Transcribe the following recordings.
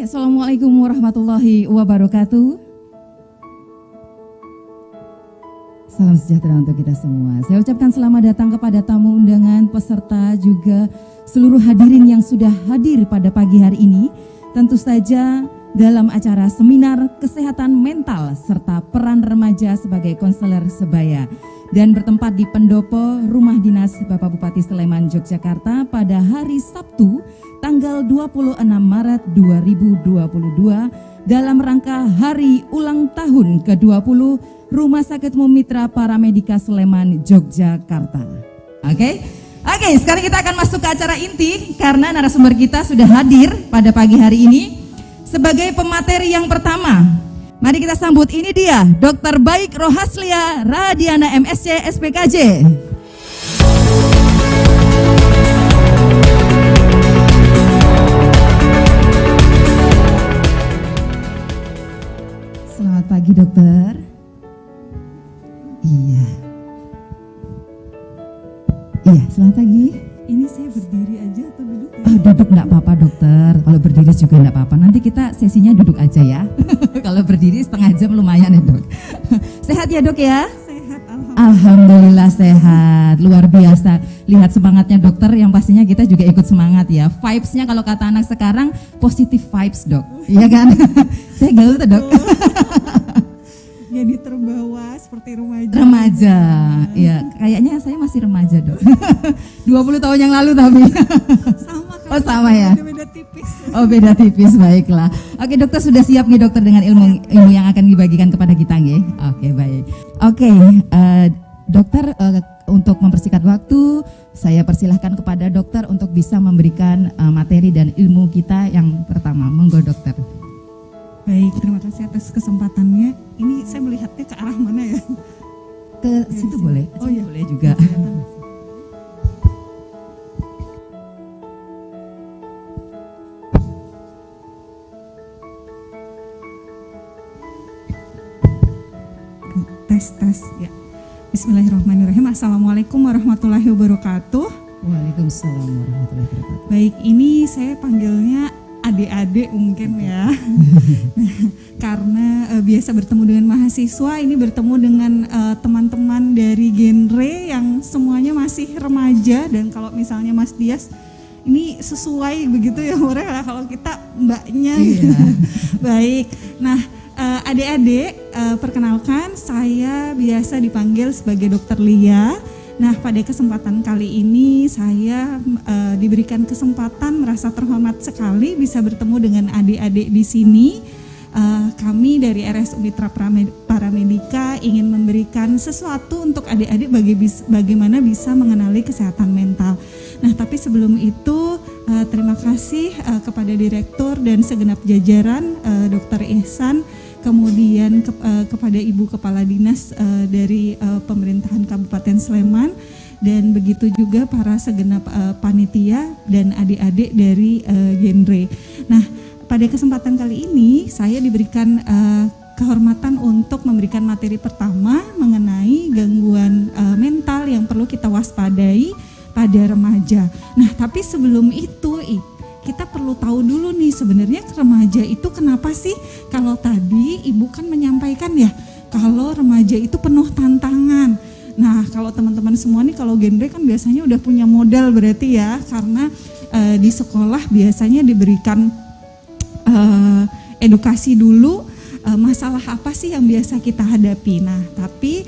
Assalamualaikum warahmatullahi wabarakatuh. Salam sejahtera untuk kita semua. Saya ucapkan selamat datang kepada tamu undangan, peserta, juga seluruh hadirin yang sudah hadir pada pagi hari ini. Tentu saja dalam acara seminar kesehatan mental serta peran remaja sebagai konselor sebaya. Dan bertempat di pendopo Rumah Dinas Bapak Bupati Sleman, Yogyakarta pada hari Sabtu tanggal 26 Maret 2022 dalam rangka hari ulang tahun ke-20 Rumah Sakit Umum Mitra Paramedika Sleman, Yogyakarta. Oke, sekarang kita akan masuk ke acara inti karena narasumber kita sudah hadir pada pagi hari ini sebagai pemateri yang pertama. Mari kita sambut, ini dia Dr. Baik Rohaslia Radiana MSc SPKJ. Selamat pagi dokter. Iya, selamat pagi. Ini saya berdiri aja atau duduk? Duduk enggak apa-apa dokter, kalau berdiri juga enggak apa-apa. Nanti kita sesinya duduk aja ya. Kalau berdiri setengah jam lumayan ya dok. Sehat ya dok ya? Sehat, Alhamdulillah sehat, luar biasa. Lihat semangatnya dokter, yang pastinya kita juga ikut semangat ya. Vibes-nya kalau kata anak sekarang, positive vibes dok. Iya kan? Saya gaul tuh dok. Jadi terbawa seperti remaja. Remaja, ya kayaknya saya masih remaja dok. 20 tahun yang lalu tapi. Sama kan? Oh sama ya? Beda tipis. Oh beda tipis, baiklah. Oke dokter, sudah siap nih dokter dengan ilmu yang akan dibagikan kepada kita nggih? Oke baik. Oke, dokter untuk mempersingkat waktu, saya persilahkan kepada dokter untuk bisa memberikan materi dan ilmu kita yang pertama. Monggo dokter. Baik, terima kasih atas kesempatannya. Ini saya melihatnya ke arah mana ya? Ke situ boleh? Oh iya. Boleh juga. Tes ya. Bismillahirrahmanirrahim. Assalamualaikum warahmatullahi wabarakatuh. Waalaikumsalam warahmatullahi wabarakatuh. Baik, ini saya panggilnya adik-adik mungkin ya. Karena biasa bertemu dengan mahasiswa, ini bertemu dengan teman-teman dari genre yang semuanya masih remaja. Dan kalau misalnya Mas Dias ini sesuai begitu ya umurnya, kalau kita mbaknya. Iya. Baik, nah adik-adik, perkenalkan saya biasa dipanggil sebagai Dokter Lia. Nah, pada kesempatan kali ini saya diberikan kesempatan, merasa terhormat sekali bisa bertemu dengan adik-adik di sini. Kami dari RSU Mitra Paramedika ingin memberikan sesuatu untuk adik-adik bagaimana bisa mengenali kesehatan mental. Nah, tapi sebelum itu terima kasih kepada Direktur dan segenap jajaran, Dr. Ihsan, kemudian kepada Ibu Kepala Dinas dari pemerintahan Kabupaten Sleman, dan begitu juga para segenap panitia dan adik-adik dari genre. Nah, pada kesempatan kali ini saya diberikan kehormatan untuk memberikan materi pertama mengenai gangguan mental yang perlu kita waspadai pada remaja. Nah, tapi sebelum itu kita perlu tahu dulu nih, sebenarnya remaja itu kenapa sih? Kalau tadi Ibu kan menyampaikan ya, kalau remaja itu penuh tantangan. Nah, kalau teman-teman semua nih kalau genre kan biasanya udah punya modal berarti ya, karena di sekolah biasanya diberikan edukasi dulu, masalah apa sih yang biasa kita hadapi. Nah, tapi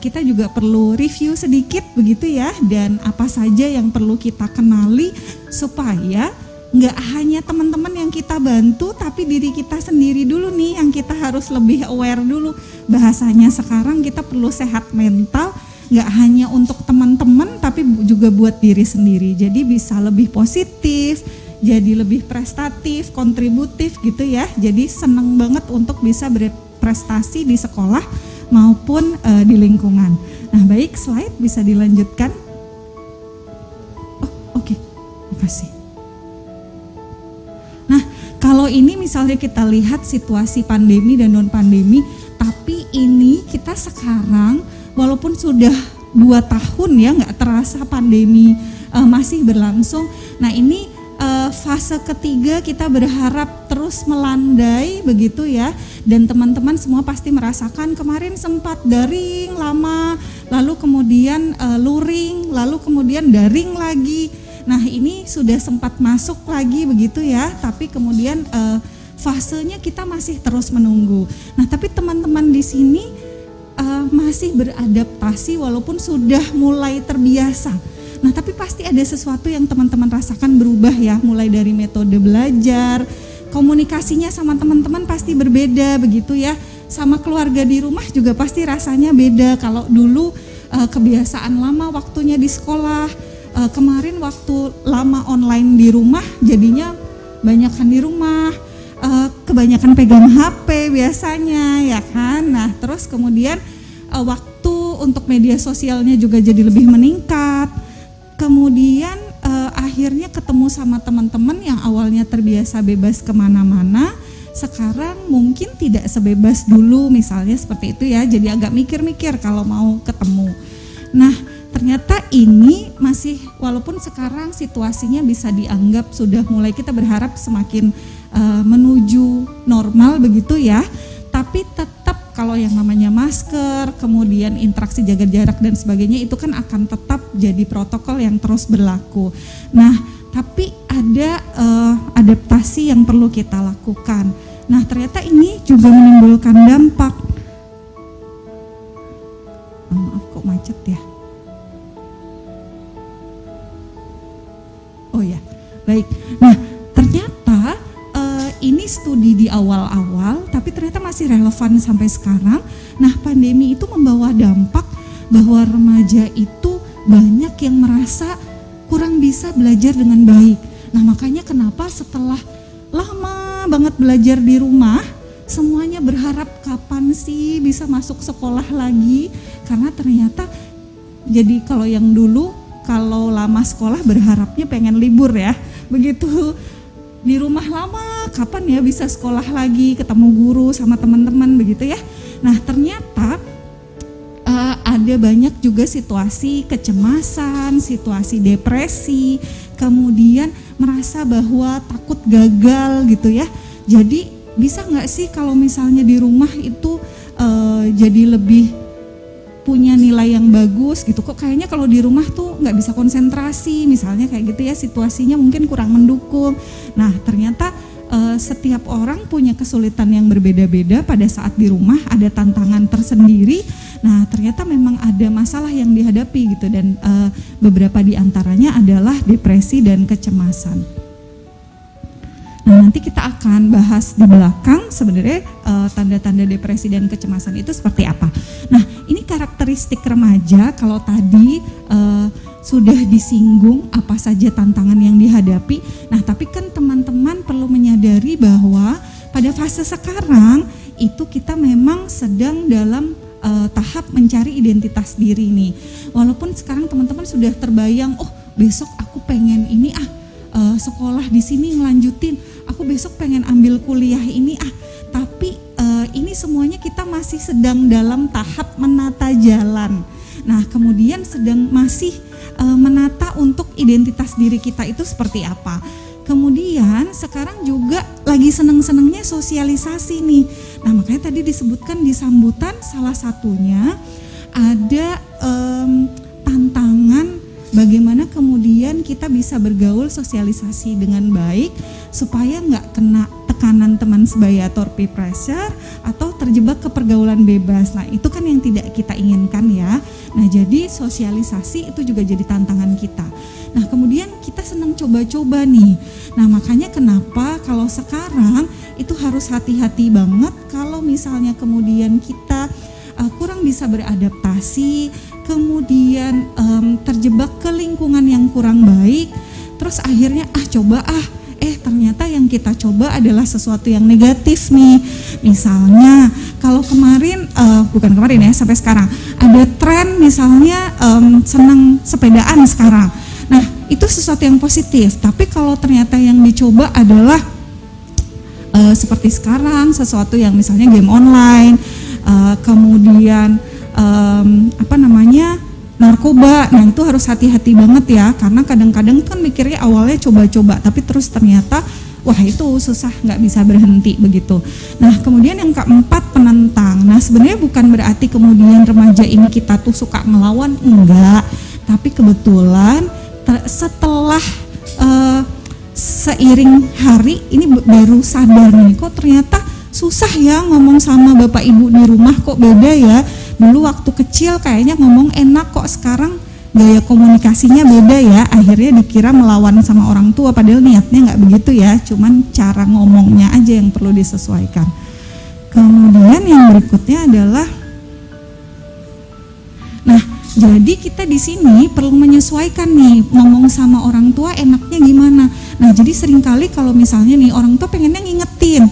kita juga perlu review sedikit begitu ya, dan apa saja yang perlu kita kenali supaya nggak hanya teman-teman yang kita bantu, tapi diri kita sendiri dulu nih yang kita harus lebih aware dulu. Bahasanya sekarang kita perlu sehat mental, nggak hanya untuk teman-teman tapi juga buat diri sendiri. Jadi bisa lebih positif, jadi lebih prestatif, kontributif gitu ya. Jadi seneng banget untuk bisa berprestasi di sekolah maupun di lingkungan. Nah baik, slide bisa dilanjutkan. Oh oke. Makasih. Kalau ini misalnya kita lihat situasi pandemi dan non pandemi, tapi ini kita sekarang walaupun sudah 2 tahun ya nggak terasa pandemi masih berlangsung. Nah ini fase ketiga kita berharap terus melandai begitu ya, dan teman-teman semua pasti merasakan kemarin sempat daring lama, lalu kemudian luring, lalu kemudian daring lagi. Nah ini sudah sempat masuk lagi begitu ya, tapi kemudian fasenya kita masih terus menunggu. Nah tapi teman-teman di sini masih beradaptasi walaupun sudah mulai terbiasa. Nah tapi pasti ada sesuatu yang teman-teman rasakan berubah ya, mulai dari metode belajar, komunikasinya sama teman-teman pasti berbeda begitu ya, sama keluarga di rumah juga pasti rasanya beda. Kalau dulu kebiasaan lama waktunya di sekolah, kemarin waktu lama online di rumah jadinya banyakan di rumah, kebanyakan pegang HP biasanya ya kan. Nah terus kemudian waktu untuk media sosialnya juga jadi lebih meningkat. Kemudian akhirnya ketemu sama teman-teman yang awalnya terbiasa bebas kemana-mana, sekarang mungkin tidak sebebas dulu misalnya seperti itu ya, jadi agak mikir-mikir kalau mau ketemu. Nah ternyata ini masih, walaupun sekarang situasinya bisa dianggap sudah mulai, kita berharap semakin menuju normal begitu ya, tapi tetap kalau yang namanya masker, kemudian interaksi jaga jarak dan sebagainya itu kan akan tetap jadi protokol yang terus berlaku. Nah, tapi ada adaptasi yang perlu kita lakukan. Nah, ternyata ini juga menimbulkan dampak. Maaf kok macet ya. Oh ya, baik. Nah, ternyata ini studi di awal-awal, tapi ternyata masih relevan sampai sekarang. Nah, pandemi itu membawa dampak bahwa remaja itu banyak yang merasa kurang bisa belajar dengan baik. Nah, makanya kenapa setelah lama banget belajar di rumah, semuanya berharap kapan sih bisa masuk sekolah lagi, karena ternyata jadi kalau yang dulu kalau lama sekolah berharapnya pengen libur ya, begitu di rumah lama kapan ya bisa sekolah lagi, ketemu guru sama teman-teman begitu ya. Nah ternyata ada banyak juga situasi kecemasan, situasi depresi, kemudian merasa bahwa takut gagal gitu ya. Jadi bisa nggak sih kalau misalnya di rumah itu jadi lebih punya nilai yang bagus gitu, kok kayaknya kalau di rumah tuh nggak bisa konsentrasi misalnya kayak gitu ya, situasinya mungkin kurang mendukung. Nah ternyata setiap orang punya kesulitan yang berbeda-beda pada saat di rumah, ada tantangan tersendiri. Nah ternyata memang ada masalah yang dihadapi gitu, dan beberapa di antaranya adalah depresi dan kecemasan. Nah nanti kita akan bahas di belakang sebenarnya tanda-tanda depresi dan kecemasan itu seperti apa. Nah ini karakteristik remaja, kalau tadi sudah disinggung apa saja tantangan yang dihadapi. Nah tapi kan teman-teman perlu menyadari bahwa pada fase sekarang itu kita memang sedang dalam tahap mencari identitas diri nih. Walaupun sekarang teman-teman sudah terbayang, oh besok aku pengen ini sekolah di sini ngelanjutin, aku besok pengen ambil kuliah ini tapi ini semuanya kita masih sedang dalam tahap menata jalan. Nah kemudian sedang masih menata untuk identitas diri kita itu seperti apa. Kemudian sekarang juga lagi seneng-senengnya sosialisasi nih. Nah makanya tadi disebutkan di sambutan salah satunya ada tantangan bagaimana kemudian kita bisa bergaul sosialisasi dengan baik supaya nggak kena tekanan teman sebaya atau peer pressure atau terjebak ke pergaulan bebas. Nah itu kan yang tidak kita inginkan ya. Nah jadi sosialisasi itu juga jadi tantangan kita. Nah kemudian kita senang coba-coba nih. Nah makanya kenapa kalau sekarang itu harus hati-hati banget kalau misalnya kemudian kita kurang bisa beradaptasi, kemudian terjebak ke lingkungan yang kurang baik, terus akhirnya ternyata yang kita coba adalah sesuatu yang negatif nih. Misalnya kalau bukan kemarin ya, sampai sekarang ada tren misalnya senang sepedaan sekarang. Nah itu sesuatu yang positif, tapi kalau ternyata yang dicoba adalah seperti sekarang sesuatu yang misalnya game online, kemudian narkoba. Nah itu harus hati-hati banget ya, karena kadang-kadang kan mikirnya awalnya coba-coba, tapi terus ternyata wah itu susah, nggak bisa berhenti begitu. Nah kemudian yang keempat, penentang. Nah sebenarnya bukan berarti kemudian remaja ini kita tuh suka ngelawan, enggak, tapi kebetulan setelah seiring hari ini baru sadar nih, kok ternyata susah ya ngomong sama bapak ibu di rumah, kok beda ya. Dulu waktu kecil kayaknya ngomong enak, kok sekarang gaya komunikasinya beda ya. Akhirnya dikira melawan sama orang tua, padahal niatnya nggak begitu ya, cuman cara ngomongnya aja yang perlu disesuaikan. Kemudian yang berikutnya adalah, nah jadi kita di sini perlu menyesuaikan nih, ngomong sama orang tua enaknya gimana. Nah jadi seringkali kalau misalnya nih orang tua pengennya ngingetin,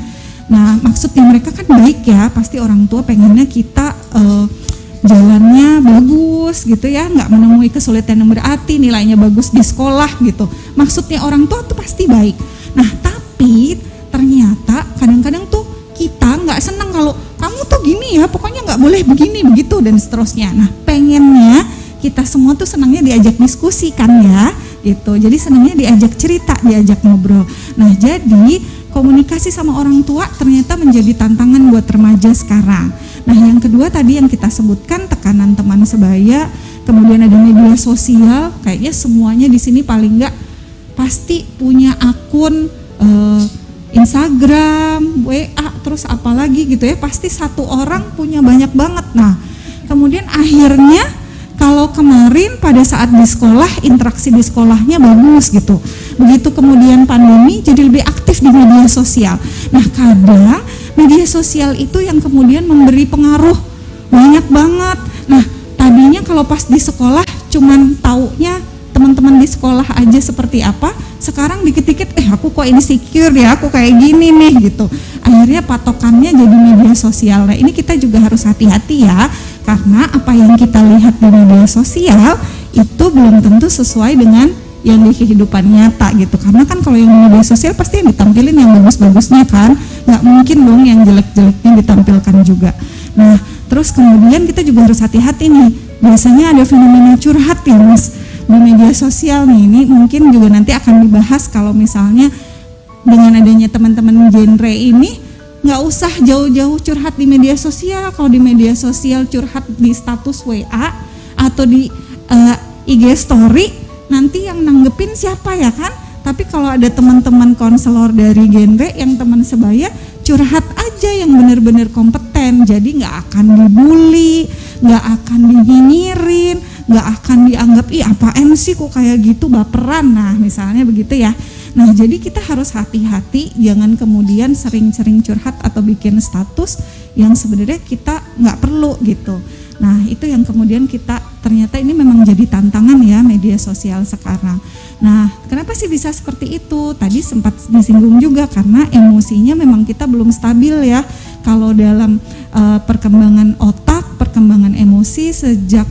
nah maksudnya mereka kan baik ya, pasti orang tua pengennya kita jalannya bagus gitu ya, nggak menemui kesulitan yang berarti, nilainya bagus di sekolah gitu. Maksudnya orang tua tuh pasti baik. Nah tapi ternyata kadang-kadang tuh kita nggak senang kalau kamu tuh gini ya, pokoknya nggak boleh begini begitu dan seterusnya. Nah pengennya kita semua tuh senangnya diajak diskusi kan ya gitu, jadi senangnya diajak cerita, diajak ngobrol. Nah jadi komunikasi sama orang tua ternyata menjadi tantangan buat remaja sekarang. Nah yang kedua tadi yang kita sebutkan, tekanan teman sebaya, kemudian ada media sosial. Kayaknya semuanya di sini paling enggak pasti punya akun Instagram, WA, terus apalagi gitu ya, pasti satu orang punya banyak banget. Nah kemudian akhirnya kalau kemarin pada saat di sekolah, interaksi di sekolahnya bagus gitu, begitu kemudian pandemi jadi lebih aktif di media sosial. Nah kadang media sosial itu yang kemudian memberi pengaruh banyak banget. Nah tadinya kalau pas di sekolah cuman taunya teman-teman di sekolah aja seperti apa, sekarang dikit-dikit aku kok insecure ya, aku kayak gini nih gitu. Akhirnya patokannya jadi media sosial. Nah ini kita juga harus hati-hati ya, karena apa yang kita lihat di media sosial itu belum tentu sesuai dengan yang di kehidupan nyata gitu. Karena kan kalau yang di media sosial pasti yang ditampilin yang bagus-bagusnya kan, nggak mungkin dong yang jelek-jeleknya ditampilkan juga. Nah terus kemudian kita juga harus hati-hati nih, biasanya ada fenomena curhat ya mas di media sosial nih. Ini mungkin juga nanti akan dibahas kalau misalnya dengan adanya teman-teman genre ini, nggak usah jauh-jauh curhat di media sosial. Kalau di media sosial curhat di status WA atau di IG story, nanti yang nanggepin siapa ya kan? Tapi kalau ada teman-teman konselor dari genre yang teman sebaya, curhat aja yang benar-benar kompeten, jadi nggak akan dibully, nggak akan dinyinyirin, nggak akan dianggap ih apaan sih kok kayak gitu baperan. Nah misalnya begitu ya. Nah jadi kita harus hati-hati, jangan kemudian sering-sering curhat atau bikin status yang sebenarnya kita nggak perlu gitu. Nah itu yang kemudian kita ternyata ini memang jadi tantangan ya media sosial sekarang. Nah kenapa sih bisa seperti itu? Tadi sempat disinggung juga karena emosinya memang kita belum stabil ya. Kalau dalam perkembangan otak, perkembangan emosi sejak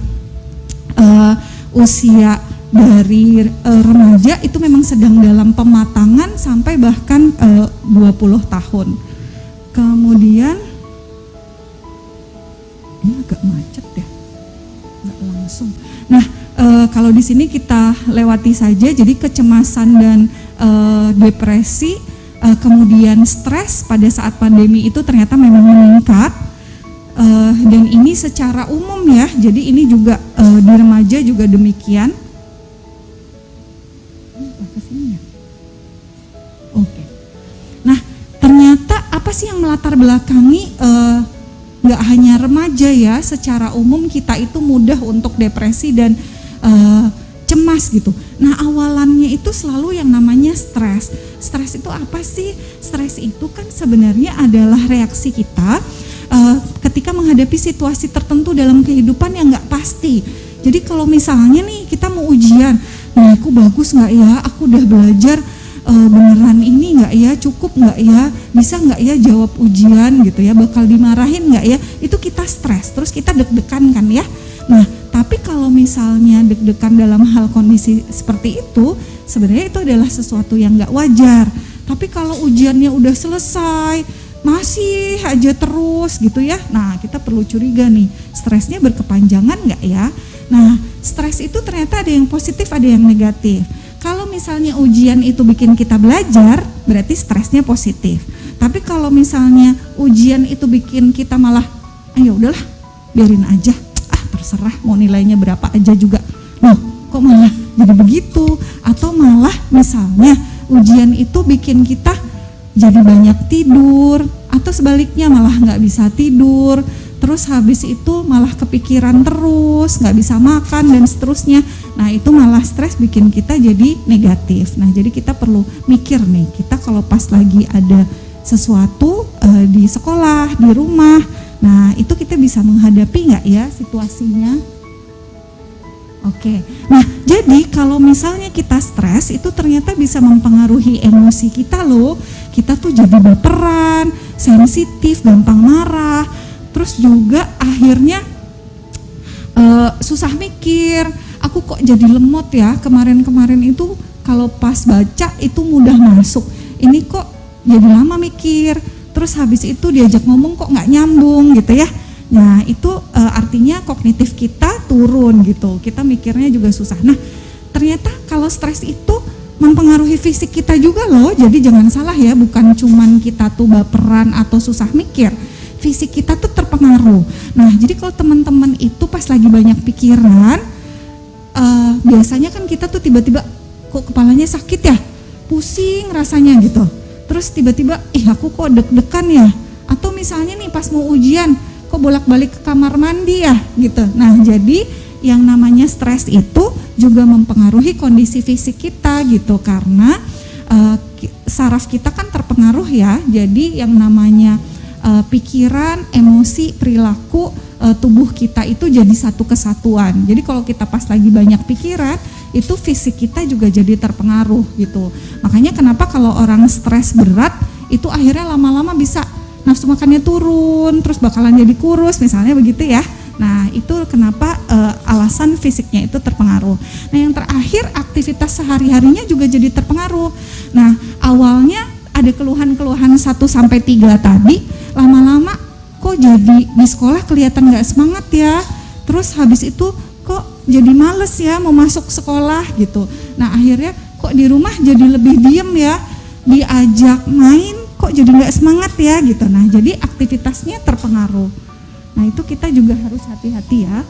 usia dari remaja itu memang sedang dalam pematangan sampai bahkan 20 tahun. Kemudian ini agak macet ya, nggak langsung. Nah kalau di sini kita lewati saja. Jadi kecemasan dan depresi, kemudian stres pada saat pandemi itu ternyata memang meningkat. Dan ini secara umum ya. Jadi ini juga di remaja juga demikian. Oke. Nah ternyata apa sih yang melatar belakangi nggak hanya remaja ya, secara umum kita itu mudah untuk depresi dan cemas gitu. Nah awalannya itu selalu yang namanya stres. Stres itu apa sih? Stres itu kan sebenarnya adalah reaksi kita ketika menghadapi situasi tertentu dalam kehidupan yang nggak pasti. Jadi kalau misalnya nih kita mau ujian, nah aku bagus nggak ya? Aku udah belajar beneran ini nggak ya? Cukup nggak ya? Bisa nggak ya jawab ujian gitu ya? Bakal dimarahin nggak ya? Itu kita stres, terus kita deg-degan kan ya? Nah tapi kalau misalnya deg-degan dalam hal kondisi seperti itu, sebenarnya itu adalah sesuatu yang nggak wajar. Tapi kalau ujiannya udah selesai, masih aja terus gitu ya, nah kita perlu curiga nih, stresnya berkepanjangan nggak ya? Nah, stres itu ternyata ada yang positif, ada yang negatif. Kalau misalnya ujian itu bikin kita belajar, berarti stresnya positif. Tapi kalau misalnya ujian itu bikin kita malah, ya udahlah, biarin aja, terserah mau nilainya berapa aja juga. Loh, kok malah jadi begitu? Atau malah misalnya ujian itu bikin kita jadi banyak tidur, atau sebaliknya malah nggak bisa tidur, terus habis itu malah kepikiran terus, nggak bisa makan dan seterusnya. Nah itu malah stres bikin kita jadi negatif. Nah jadi kita perlu mikir nih, kita kalau pas lagi ada sesuatu di sekolah, di rumah, nah itu kita bisa menghadapi nggak ya situasinya? Oke, nah jadi kalau misalnya kita stres itu ternyata bisa mempengaruhi emosi kita loh. Kita tuh jadi baperan, sensitif, gampang marah, terus juga akhirnya susah mikir. Aku kok jadi lemot ya, kemarin-kemarin itu kalau pas baca itu mudah masuk, ini kok jadi lama mikir, terus habis itu diajak ngomong kok nggak nyambung gitu ya. Nah itu artinya kognitif kita turun gitu, kita mikirnya juga susah. Nah ternyata kalau stres itu mempengaruhi fisik kita juga loh, jadi jangan salah ya, bukan cuman kita tuh baperan atau susah mikir, fisik kita tuh terpengaruh. Nah jadi kalau teman-teman itu pas lagi banyak pikiran, biasanya kan kita tuh tiba-tiba kok kepalanya sakit ya, pusing rasanya gitu, terus tiba-tiba aku kok deg-degan ya, atau misalnya nih pas mau ujian kok bolak-balik ke kamar mandi ya gitu. Nah jadi yang namanya stres itu juga mempengaruhi kondisi fisik kita gitu, karena saraf kita kan terpengaruh ya. Jadi yang namanya pikiran, emosi, perilaku, tubuh kita itu jadi satu kesatuan. Jadi kalau kita pas lagi banyak pikiran, itu fisik kita juga jadi terpengaruh gitu. Makanya kenapa kalau orang stres berat itu akhirnya lama-lama bisa nafsu makannya turun, terus bakalan jadi kurus misalnya begitu ya. Nah itu kenapa alasan fisiknya itu terpengaruh. Nah yang terakhir aktivitas sehari-harinya juga jadi terpengaruh. Nah awalnya ada keluhan-keluhan 1-3 tadi, lama-lama kok jadi di sekolah kelihatan gak semangat ya, terus habis itu kok jadi males ya mau masuk sekolah gitu. Nah akhirnya kok di rumah jadi lebih diem ya, diajak main kok jadi nggak semangat ya gitu. Nah jadi aktivitasnya terpengaruh. Nah itu kita juga harus hati-hati ya.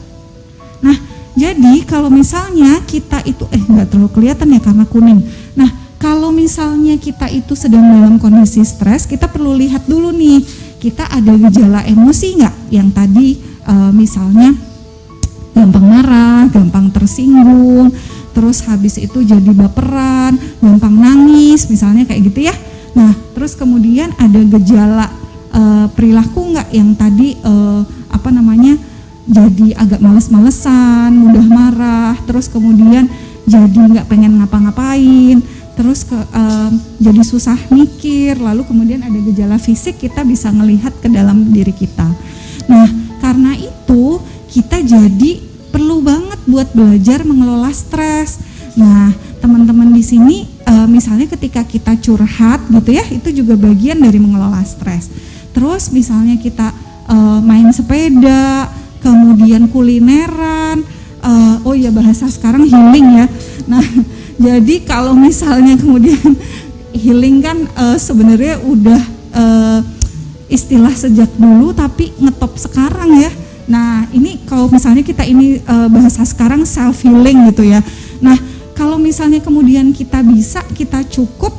Nah jadi kalau misalnya kita itu nggak terlalu kelihatan ya karena kuning. Nah kalau misalnya kita itu sedang dalam kondisi stres, kita perlu lihat dulu nih, kita ada gejala emosi nggak yang tadi misalnya gampang marah, gampang tersinggung, terus habis itu jadi baperan, gampang nangis misalnya kayak gitu ya. Nah, terus kemudian ada gejala perilaku nggak yang tadi jadi agak males-malesan, mudah marah, terus kemudian jadi nggak pengen ngapa-ngapain, terus jadi susah mikir, lalu kemudian ada gejala fisik, kita bisa ngelihat ke dalam diri kita. Nah, karena itu kita jadi perlu banget buat belajar mengelola stres. Nah, teman-teman di sini misalnya ketika kita curhat gitu ya, itu juga bagian dari mengelola stres. Terus misalnya kita main sepeda, kemudian kulineran, bahasa sekarang healing ya. Nah jadi kalau misalnya kemudian healing kan sebenarnya udah istilah sejak dulu tapi ngetop sekarang ya. Nah ini kalau misalnya kita ini bahasa sekarang self healing gitu ya. Nah kalau misalnya kemudian kita bisa, kita cukup,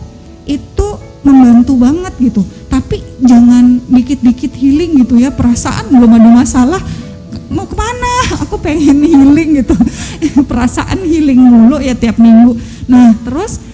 itu membantu banget gitu. Tapi jangan dikit-dikit healing gitu ya, perasaan belum ada masalah, mau kemana? Aku pengen healing gitu. Perasaan healing mulu ya tiap minggu. Nah terus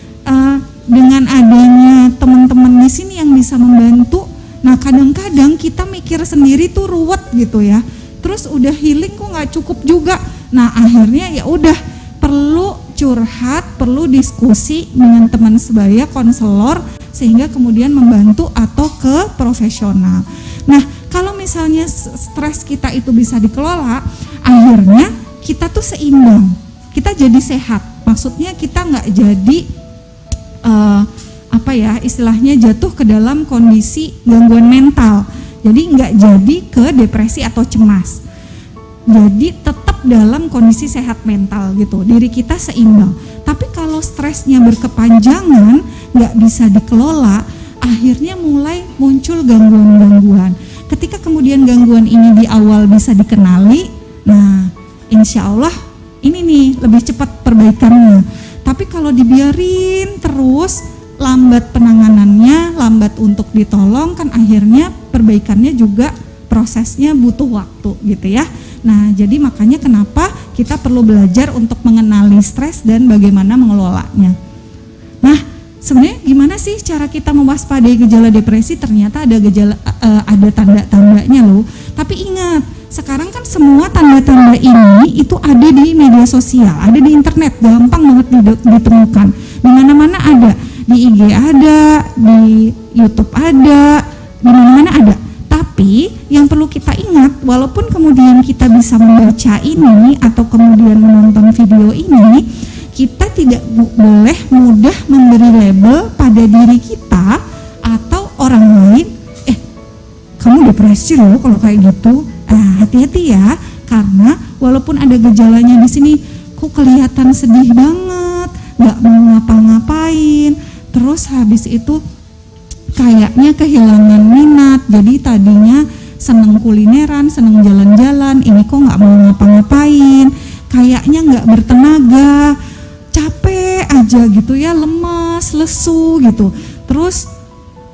dengan adanya teman-teman di sini yang bisa membantu, nah kadang-kadang kita mikir sendiri tuh ruwet gitu ya. Terus udah healing kok nggak cukup juga. Nah akhirnya ya udah perlu curhat, perlu diskusi dengan teman sebaya, konselor, sehingga kemudian membantu atau ke profesional. Nah kalau misalnya stres kita itu bisa dikelola, akhirnya kita tuh seimbang, kita jadi sehat. Maksudnya kita nggak jadi istilahnya jatuh ke dalam kondisi gangguan mental. Jadi nggak jadi ke depresi atau cemas. Jadi tetap dalam kondisi sehat mental gitu, diri kita seimbang. Tapi kalau stresnya berkepanjangan, nggak bisa dikelola, akhirnya mulai muncul gangguan-gangguan. Ketika kemudian gangguan ini di awal bisa dikenali, nah insya Allah ini nih lebih cepat perbaikannya. Tapi kalau dibiarin terus, lambat penanganannya, lambat untuk ditolong, kan akhirnya perbaikannya juga prosesnya butuh waktu gitu ya. Nah jadi makanya kenapa kita perlu belajar untuk mengenali stres dan bagaimana mengelolanya. Nah sebenarnya gimana sih cara kita mewaspadai gejala depresi? Ternyata ada ada tanda-tandanya loh. Tapi ingat, sekarang kan semua tanda-tanda ini itu ada di media sosial, ada di internet, gampang banget ditemukan. Di mana-mana ada, di IG ada, di YouTube ada, di mana-mana ada. Tapi yang perlu kita ingat, walaupun kemudian kita bisa membaca ini atau kemudian menonton video ini, kita tidak boleh mudah memberi label pada diri kita atau orang lain. Kamu depresi loh kalau kayak gitu. Hati-hati ya, karena walaupun ada gejalanya di sini, kok kelihatan sedih banget, nggak mau ngapa-ngapain, terus habis itu kayaknya kehilangan minat. Jadi tadinya seneng kulineran, seneng jalan-jalan, ini kok nggak mau ngapa-ngapain, kayaknya nggak bertenaga, capek aja gitu ya, lemas, lesu gitu, terus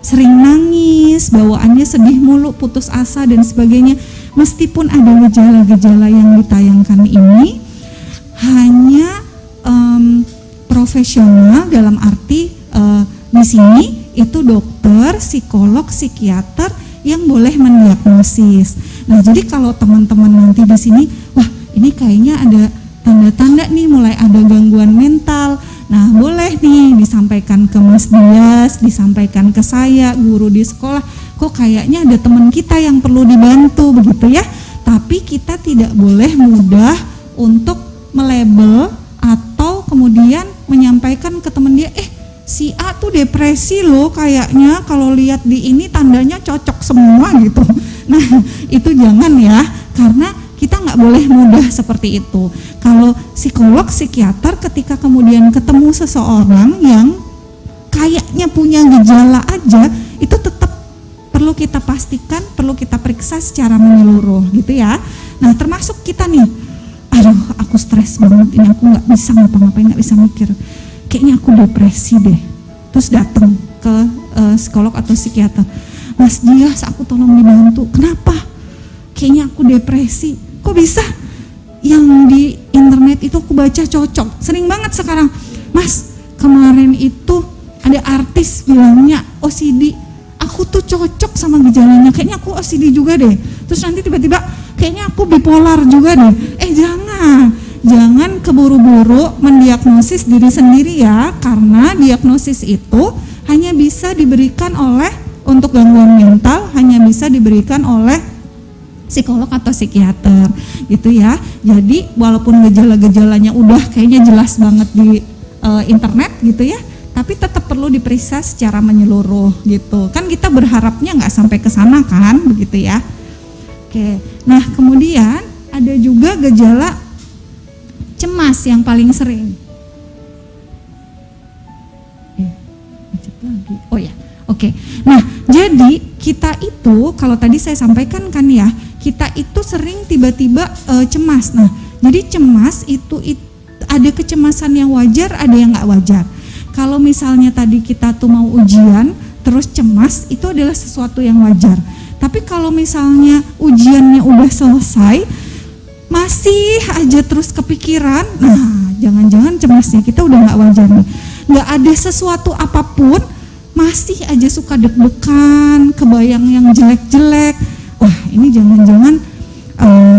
sering nangis, bawaannya sedih mulu, putus asa dan sebagainya. Meskipun ada gejala-gejala yang ditayangkan ini, hanya profesional dalam arti di sini itu dokter, psikolog, psikiater yang boleh mendiagnosis. Nah jadi kalau teman-teman nanti di sini, wah ini kayaknya ada tanda-tanda nih mulai ada gangguan mental. Nah boleh nih disampaikan ke Mas Dias, disampaikan ke saya, guru di sekolah, kok kayaknya ada teman kita yang perlu dibantu begitu ya. Tapi kita tidak boleh mudah untuk melabel atau kemudian menyampaikan ke teman dia, si A tuh depresi loh kayaknya, kalau lihat di ini tandanya cocok semua gitu. Nah itu jangan ya, karena kita nggak boleh mudah seperti itu. Kalau psikolog, psikiater ketika kemudian ketemu seseorang yang kayaknya punya gejala aja, itu tetap perlu kita pastikan, perlu kita periksa secara menyeluruh gitu ya. Nah termasuk kita nih, aduh aku stres banget, ini aku nggak bisa ngapa-ngapain, nggak bisa mikir, kayaknya aku depresi deh. Terus datang ke psikolog atau psikiater, Mas Dias aku tolong dibantu, kenapa? Kayaknya aku depresi. Kok bisa? Yang di internet itu aku baca cocok, sering banget sekarang, Mas kemarin itu ada artis bilangnya OCD, aku tuh cocok sama gejalanya, kayaknya aku OCD juga deh. Terus nanti tiba-tiba kayaknya aku bipolar juga deh. Jangan keburu-buru mendiagnosis diri sendiri ya, karena diagnosis itu hanya bisa diberikan untuk gangguan mental hanya bisa diberikan oleh psikolog atau psikiater gitu ya. Jadi walaupun gejala-gejalanya udah kayaknya jelas banget di internet gitu ya, tapi tetap perlu diperiksa secara menyeluruh gitu. Kan kita berharapnya nggak sampai ke sana kan, begitu ya. Oke. Nah, kemudian ada juga gejala cemas yang paling sering. Oh ya. Oke. Nah, jadi kita itu kalau tadi saya sampaikan kan ya, kita itu sering tiba-tiba cemas. Nah, jadi cemas itu ada kecemasan yang wajar, ada yang nggak wajar. Kalau misalnya tadi kita tuh mau ujian, terus cemas, itu adalah sesuatu yang wajar. Tapi kalau misalnya ujiannya udah selesai, masih aja terus kepikiran, nah jangan-jangan cemasnya kita udah nggak wajar nih. Nggak ada sesuatu apapun, masih aja suka deg-degan, kebayang yang jelek-jelek. Wah, ini jangan-jangan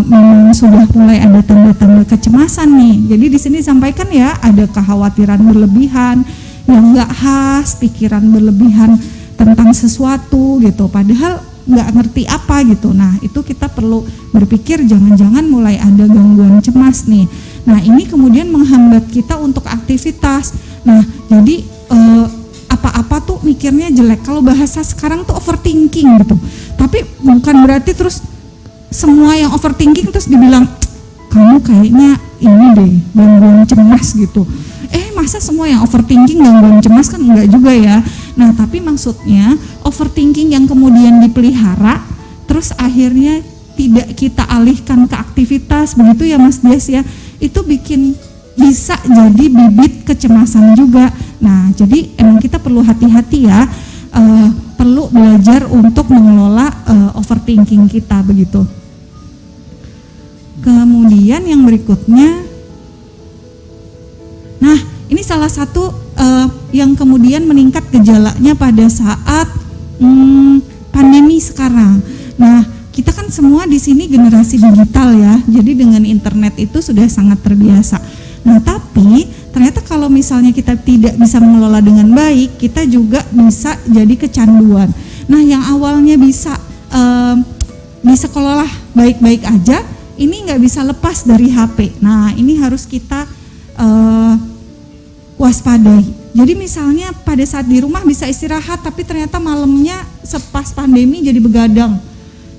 memang sudah mulai ada tanda-tanda kecemasan nih. Jadi di sini sampaikan ya, ada kekhawatiran berlebihan yang nggak khas, pikiran berlebihan tentang sesuatu gitu, padahal nggak ngerti apa gitu. Nah, itu kita perlu berpikir jangan-jangan mulai ada gangguan cemas nih. Nah, ini kemudian menghambat kita untuk aktivitas. Nah, jadi apa-apa tuh mikirnya jelek. Kalau bahasa sekarang tuh overthinking gitu. Tapi bukan berarti terus semua yang overthinking terus dibilang kamu kayaknya ini deh gangguan cemas gitu. Masa semua yang overthinking gangguan cemas? Kan enggak juga ya. Nah tapi maksudnya overthinking yang kemudian dipelihara terus akhirnya tidak kita alihkan ke aktivitas, begitu ya Mas Dias ya, itu bisa jadi bibit kecemasan juga. Nah jadi emang kita perlu hati-hati ya, perlu belajar untuk mengelola overthinking kita begitu. Kemudian yang berikutnya, nah ini salah satu yang kemudian meningkat gejalanya pada saat pandemi sekarang. Nah kita kan semua di sini generasi digital ya, jadi dengan internet itu sudah sangat terbiasa. Nah tapi ternyata kalau misalnya kita tidak bisa mengelola dengan baik, kita juga bisa jadi kecanduan. Nah yang awalnya bisa di sekolah baik-baik aja, ini nggak bisa lepas dari HP. Nah ini harus kita waspadai. Jadi misalnya pada saat di rumah bisa istirahat, tapi ternyata malamnya sepas pandemi jadi begadang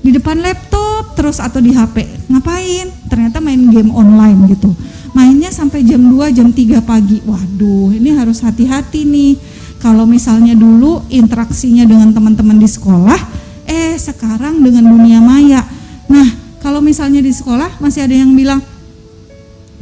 di depan laptop terus atau di HP. Ngapain? Ternyata main game online gitu. Mainnya sampai jam 2, jam 3 pagi. Waduh, ini harus hati-hati nih. Kalau misalnya dulu interaksinya dengan teman-teman di sekolah, sekarang dengan dunia maya. Nah, kalau misalnya di sekolah masih ada yang bilang,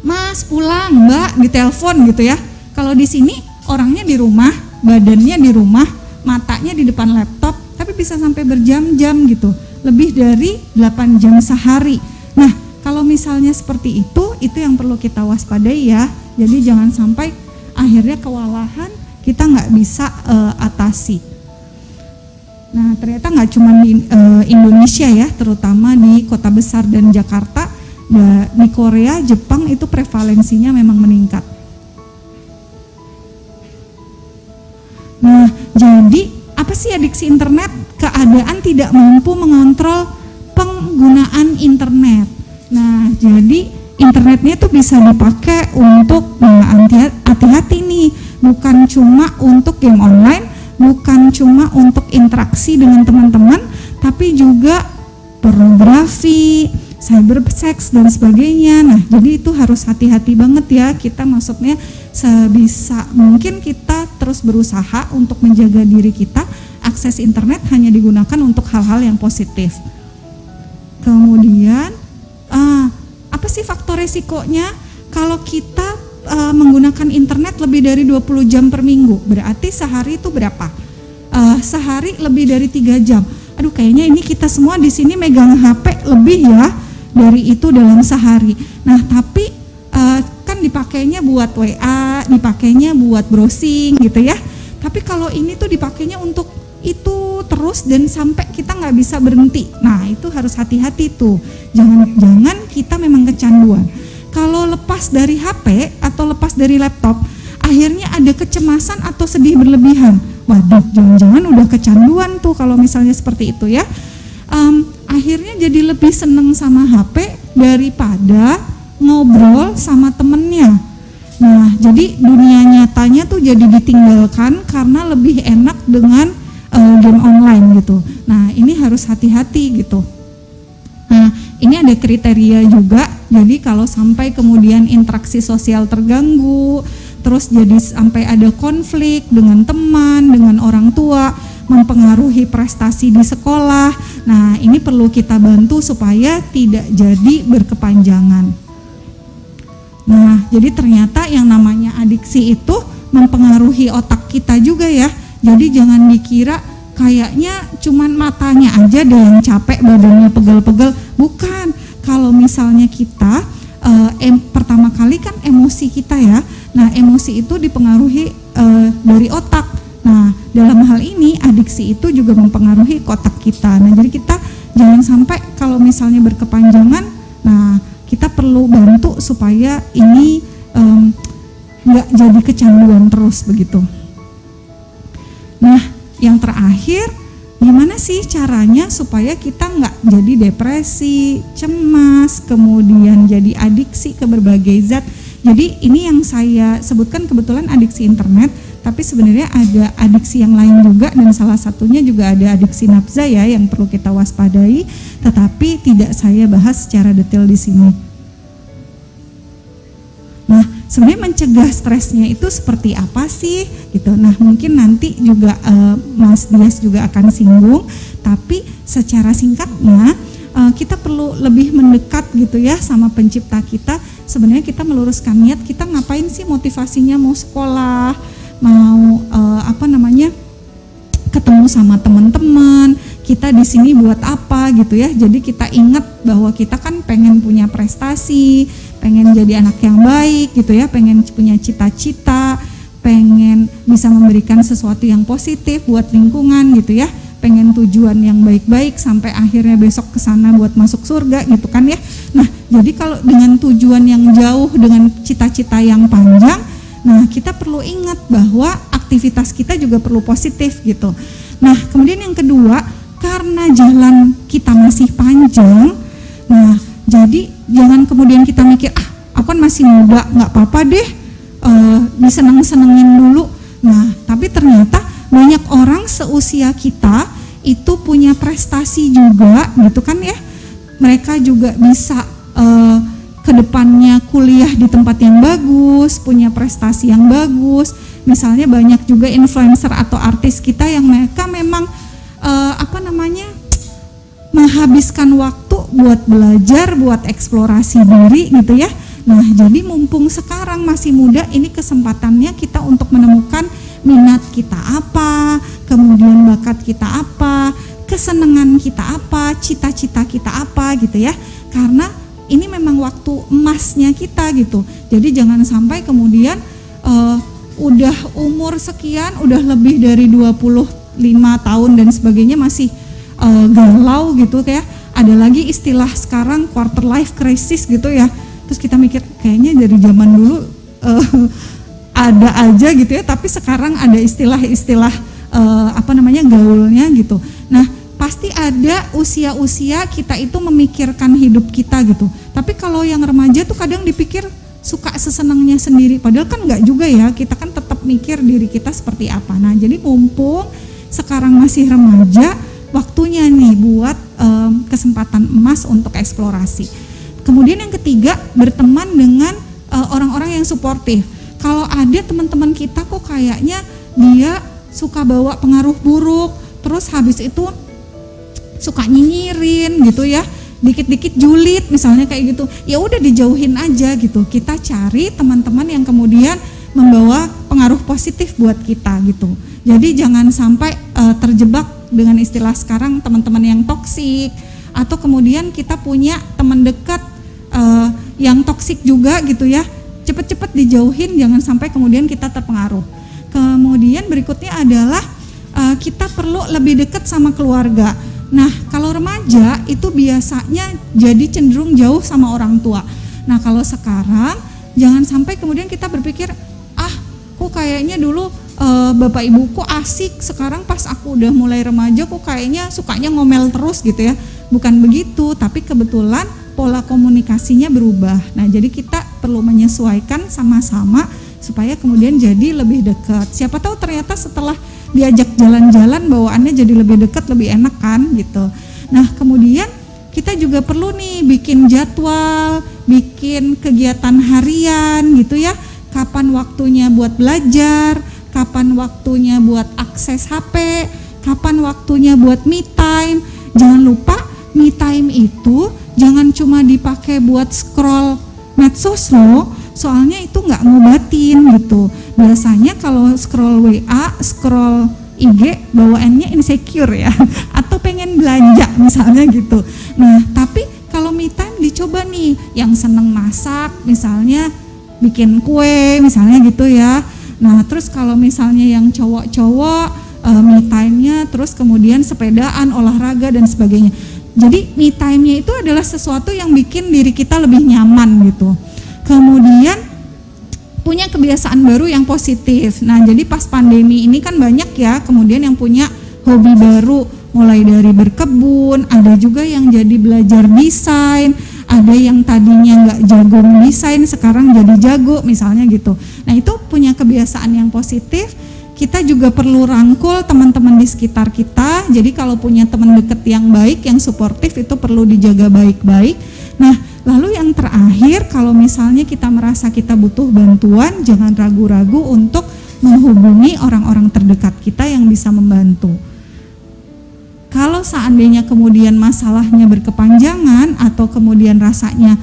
"Mas, pulang, Mbak," ditelepon gitu ya. Kalau di sini orangnya di rumah, badannya di rumah, matanya di depan laptop, tapi bisa sampai berjam-jam gitu. Lebih dari 8 jam sehari. Nah, kalau misalnya seperti itu yang perlu kita waspadai ya. Jadi jangan sampai akhirnya kewalahan kita nggak bisa atasi. Nah, ternyata nggak cuma di Indonesia ya, terutama di kota besar dan Jakarta, di Korea, Jepang itu prevalensinya memang meningkat. Nah, jadi apa sih adiksi internet? Keadaan tidak mampu mengontrol penggunaan internet. Nah, jadi internetnya itu bisa dipakai untuk hati-hati nih, bukan cuma untuk game online, bukan cuma untuk interaksi dengan teman-teman, tapi juga pornografi, cybersex dan sebagainya. Nah, jadi itu harus hati-hati banget ya. Kita maksudnya sebisa mungkin kita terus berusaha untuk menjaga diri kita. Akses internet hanya digunakan untuk hal-hal yang positif. Kemudian apa sih faktor resikonya? Kalau kita menggunakan internet lebih dari 20 jam per minggu, berarti sehari itu berapa? Sehari lebih dari 3 jam. Aduh, kayaknya ini kita semua di sini megang HP lebih ya dari itu dalam sehari. Nah, tapi kan dipakainya buat WA, dipakainya buat browsing gitu ya. Tapi kalau ini tuh dipakainya untuk itu terus dan sampai kita nggak bisa berhenti. Nah, itu harus hati-hati tuh. Jangan kita memang kecanduan. Kalau lepas dari HP atau lepas dari laptop, akhirnya ada kecemasan atau sedih berlebihan. Waduh, jangan-jangan udah kecanduan tuh kalau misalnya seperti itu ya. Akhirnya jadi lebih seneng sama HP daripada ngobrol sama temennya. Nah, jadi dunia nyatanya tuh jadi ditinggalkan karena lebih enak dengan game online gitu. Nah, ini harus hati-hati gitu. Nah, ini ada kriteria juga. Jadi kalau sampai kemudian interaksi sosial terganggu, terus jadi sampai ada konflik dengan teman, dengan orang tua, mempengaruhi prestasi di sekolah. Nah, ini perlu kita bantu supaya tidak jadi berkepanjangan. Nah, jadi ternyata yang namanya adiksi itu mempengaruhi otak kita juga ya. Jadi jangan dikira kayaknya cuman matanya aja deh yang capek, badannya pegel-pegel. Bukan, kalau misalnya kita pertama kali kan emosi kita ya. Nah, emosi itu dipengaruhi dari otak. Nah, dalam hal ini adiksi itu juga mempengaruhi otak kita. Nah, jadi kita jangan sampai kalau misalnya berkepanjangan, nah kita perlu bantu supaya ini nggak jadi kecanduan terus begitu. Nah, yang terakhir, gimana sih caranya supaya kita nggak jadi depresi, cemas, kemudian jadi adiksi ke berbagai zat. Jadi ini yang saya sebutkan kebetulan adiksi internet, tapi sebenarnya ada adiksi yang lain juga, dan salah satunya juga ada adiksi nafsa ya yang perlu kita waspadai, tetapi tidak saya bahas secara detail di sini. sebenarnya mencegah stresnya itu seperti apa sih gitu. Nah mungkin nanti juga Mas Dias juga akan singgung, tapi secara singkatnya kita perlu lebih mendekat gitu ya sama pencipta kita. Sebenarnya kita meluruskan niat, kita ngapain sih, motivasinya mau sekolah, mau ketemu sama teman-teman, kita di sini buat apa gitu ya. Jadi kita ingat bahwa kita kan pengen punya prestasi, pengen jadi anak yang baik gitu ya, pengen punya cita-cita, pengen bisa memberikan sesuatu yang positif buat lingkungan gitu ya, pengen tujuan yang baik-baik sampai akhirnya besok ke sana buat masuk surga gitu kan ya. Nah, jadi kalau dengan tujuan yang jauh, dengan cita-cita yang panjang, nah kita perlu ingat bahwa aktivitas kita juga perlu positif gitu. Nah, kemudian yang kedua, karena jalan kita masih panjang, nah jadi jangan kemudian kita mikir, aku kan masih muda, nggak apa-apa deh, diseneng-senengin dulu. Nah, tapi ternyata banyak orang seusia kita itu punya prestasi juga gitu kan ya. Mereka juga bisa kedepannya kuliah di tempat yang bagus, punya prestasi yang bagus. Misalnya banyak juga influencer atau artis kita yang mereka memang menghabiskan waktu buat belajar, buat eksplorasi diri gitu ya. Nah, jadi mumpung sekarang masih muda, ini kesempatannya kita untuk menemukan minat kita apa, kemudian bakat kita apa, kesenangan kita apa, cita-cita kita apa gitu ya. Karena ini memang waktu emasnya kita gitu. Jadi jangan sampai kemudian udah umur sekian, udah lebih dari 25 tahun dan sebagainya masih galau gitu kayak. Ada lagi istilah sekarang quarter life crisis gitu ya. Terus kita mikir kayaknya dari zaman dulu ada aja gitu ya, tapi sekarang ada istilah-istilah gaulnya gitu. Nah, pasti ada usia-usia kita itu memikirkan hidup kita gitu. Tapi kalau yang remaja tuh kadang dipikir suka sesenangnya sendiri, padahal kan enggak juga ya, kita kan tetap mikir diri kita seperti apa. Nah, jadi mumpung sekarang masih remaja, waktunya nih buat kesempatan emas untuk eksplorasi. Kemudian yang ketiga, berteman dengan orang-orang yang suportif. Kalau ada teman-teman kita kok kayaknya dia suka bawa pengaruh buruk, terus habis itu suka nyinyirin gitu ya, dikit-dikit julid misalnya kayak gitu, ya udah dijauhin aja gitu. Kita cari teman-teman yang kemudian membawa pengaruh positif buat kita gitu. Jadi jangan sampai terjebak dengan istilah sekarang teman-teman yang toksik, atau kemudian kita punya teman dekat yang toksik juga gitu ya. Cepet-cepet dijauhin, jangan sampai kemudian kita terpengaruh. Kemudian berikutnya adalah kita perlu lebih dekat sama keluarga. Nah, kalau remaja itu biasanya jadi cenderung jauh sama orang tua. Nah, kalau sekarang jangan sampai kemudian kita berpikir, kok kayaknya dulu bapak ibuku asik, sekarang pas aku udah mulai remaja kok kayaknya sukanya ngomel terus gitu ya. Bukan begitu, tapi kebetulan pola komunikasinya berubah. Nah, jadi kita perlu menyesuaikan sama-sama supaya kemudian jadi lebih dekat. Siapa tahu ternyata setelah diajak jalan-jalan bawaannya jadi lebih dekat, lebih enak kan gitu. Nah, kemudian kita juga perlu nih bikin jadwal, bikin kegiatan harian gitu ya. Kapan waktunya buat belajar, kapan waktunya buat akses HP, kapan waktunya buat me time. Jangan lupa me time itu jangan cuma dipakai buat scroll medsos loh, soalnya itu nggak ngobatin gitu. Biasanya kalau scroll WA, scroll IG bawaannya insecure ya, atau pengen belanja misalnya gitu. Nah, tapi kalau me time dicoba nih, yang seneng masak misalnya bikin kue misalnya gitu ya. Nah, terus kalau misalnya yang cowok-cowok me time-nya terus kemudian sepedaan, olahraga dan sebagainya. Jadi me time-nya itu adalah sesuatu yang bikin diri kita lebih nyaman gitu. Kemudian punya kebiasaan baru yang positif. Nah, jadi pas pandemi ini kan banyak ya kemudian yang punya hobi baru, mulai dari berkebun, ada juga yang jadi belajar desain, ada yang tadinya nggak jago mendesain sekarang jadi jago misalnya gitu. Nah, itu punya kebiasaan yang positif. Kita juga perlu rangkul teman-teman di sekitar kita. Jadi kalau punya teman dekat yang baik, yang suportif, itu perlu dijaga baik-baik. Nah, lalu yang terakhir, kalau misalnya kita merasa kita butuh bantuan, jangan ragu-ragu untuk menghubungi orang-orang terdekat kita yang bisa membantu. Kalau seandainya kemudian masalahnya berkepanjangan atau kemudian rasanya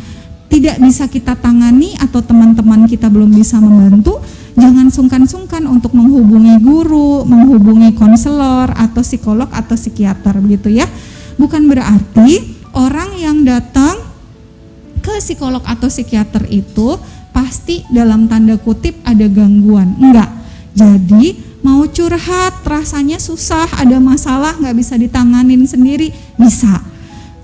tidak bisa kita tangani atau teman-teman kita belum bisa membantu, jangan sungkan-sungkan untuk menghubungi guru, menghubungi konselor atau psikolog atau psikiater begitu ya. Bukan berarti orang yang datang ke psikolog atau psikiater itu pasti dalam tanda kutip ada gangguan. Enggak. Jadi mau curhat rasanya susah, ada masalah nggak bisa ditanganin sendiri, bisa.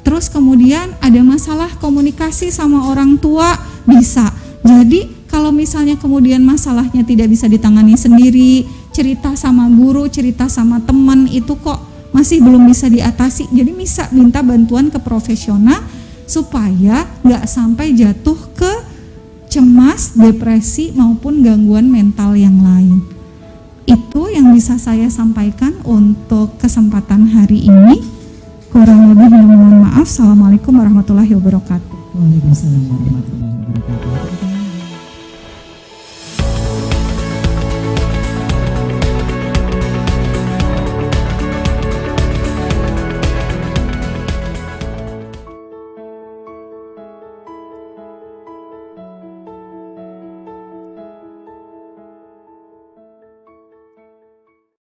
Terus kemudian ada masalah komunikasi sama orang tua, bisa. Jadi kalau misalnya kemudian masalahnya tidak bisa ditangani sendiri, cerita sama guru, cerita sama teman itu kok masih belum bisa diatasi, jadi bisa minta bantuan ke profesional supaya nggak sampai jatuh ke cemas, depresi maupun gangguan mental yang lain. Itu yang bisa saya sampaikan untuk kesempatan hari ini. Kurang lebih mohon maaf. Assalamualaikum warahmatullahi wabarakatuh. Waalaikumsalam warahmatullahi wabarakatuh.